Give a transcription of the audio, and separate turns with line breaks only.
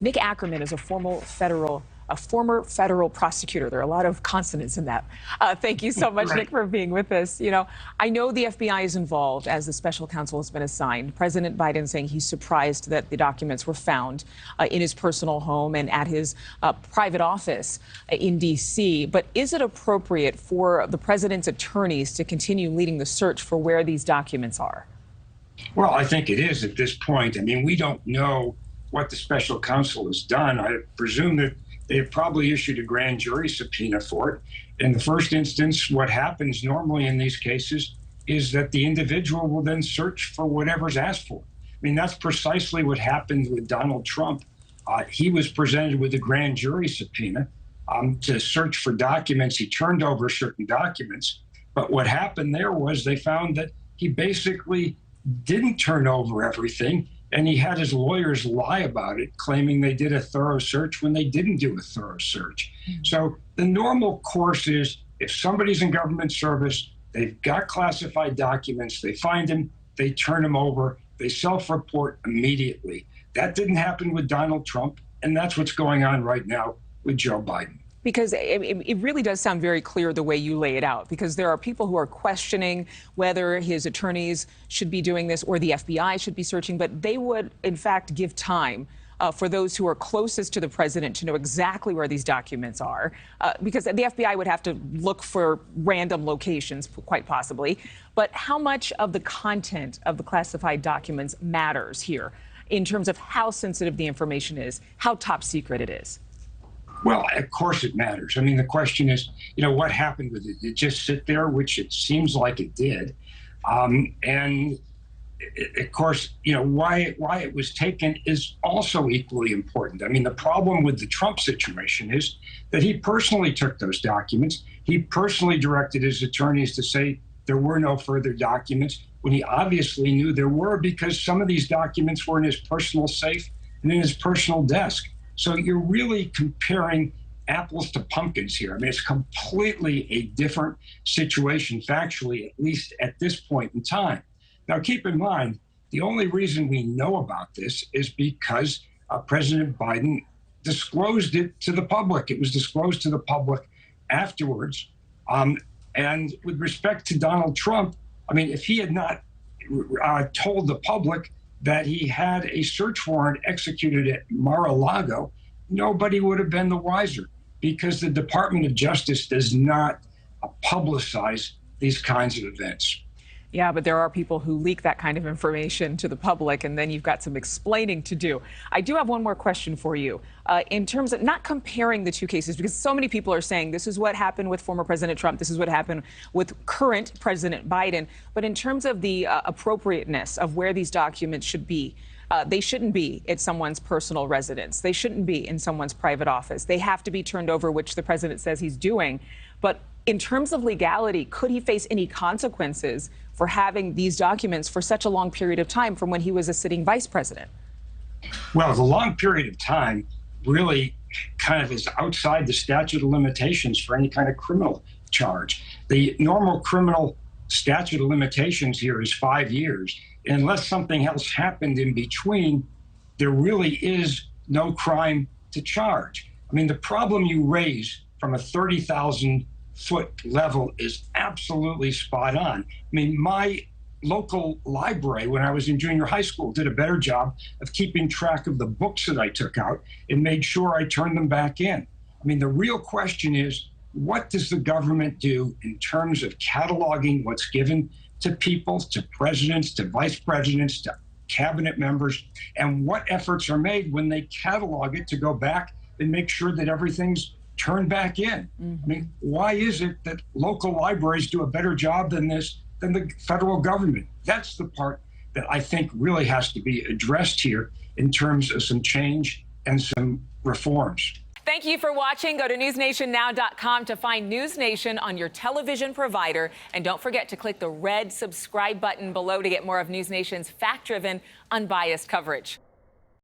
Nick Akerman is a former federal prosecutor. There are a lot of consonants in that. Thank you so much,
Right.
Nick, for being with us. I know the FBI is involved as the special counsel has been assigned. President Biden saying he's surprised that the documents were found in his personal home and at his private office in D.C. But is it appropriate for the president's attorneys to continue leading the search for where these documents are?
Well, I think it is at this point. I mean, we don't know what the special counsel has done. I presume that they've probably issued a grand jury subpoena for it. In the first instance, what happens normally in these cases is that the individual will then search for whatever's asked for. I mean, that's precisely what happened with Donald Trump. He was presented with a grand jury subpoena to search for documents. He turned over certain documents. But what happened there was they found that he basically didn't turn over everything, and he had his lawyers lie about it, claiming they did a thorough search when they didn't do a thorough search. So the normal course is if somebody's in government service, they've got classified documents, they find them, they turn them over, they self-report immediately. That didn't happen with Donald Trump, and that's what's going on right now with Joe Biden.
Because it really does sound very clear the way you lay it out, because there are people who are questioning whether his attorneys should be doing this or the FBI should be searching, but they would, in fact, give time for those who are closest to the president to know exactly where these documents are, because the FBI would have to look for random locations, quite possibly. But how much of the content of the classified documents matters here in terms of how sensitive the information is, how top secret it is?
Well, of course it matters. I mean, the question is, what happened with it? Did it just sit there, which it seems like it did? And of course, why it was taken is also equally important. I mean, the problem with the Trump situation is that he personally took those documents. He personally directed his attorneys to say there were no further documents when he obviously knew there were, because some of these documents were in his personal safe and in his personal desk. So you're really comparing apples to pumpkins here. I mean, it's completely a different situation factually, at least at this point in time. Now, keep in mind, the only reason we know about this is because President Biden disclosed it to the public. It was disclosed to the public afterwards. And with respect to Donald Trump, I mean, if he had not told the public that he had a search warrant executed at Mar-a-Lago, nobody would have been the wiser, because the Department of Justice does not publicize these kinds of events.
Yeah, but there are people who leak that kind of information to the public, and then you've got some explaining to do. I do have one more question for you. In terms of not comparing the two cases, because so many people are saying this is what happened with former President Trump, this is what happened with current President Biden. But in terms of the appropriateness of where these documents should be, they shouldn't be at someone's personal residence. They shouldn't be in someone's private office. They have to be turned over, which the president says he's doing. But in terms of legality, could he face any consequences for having these documents for such a long period of time from when he was a sitting vice president?
Well, the long period of time really kind of is outside the statute of limitations for any kind of criminal charge. The normal criminal statute of limitations here is 5 years. Unless something else happened in between, there really is no crime to charge. I mean, the problem you raise from a 30,000-foot level is absolutely spot on. I mean, my local library when I was in junior high school did a better job of keeping track of the books that I took out and made sure I turned them back in. I mean, the real question is, what does the government do in terms of cataloging what's given to people, to presidents, to vice presidents, to cabinet members, and what efforts are made when they catalog it to go back and make sure that everything's turned back in? I mean, why is it that local libraries do a better job than the federal government? That's the part that I think really has to be addressed here in terms of some change and some reforms.
Thank you for watching. Go to newsnationnow.com to find News Nation on your television provider. And don't forget to click the red subscribe button below to get more of News Nation's fact-driven, unbiased coverage.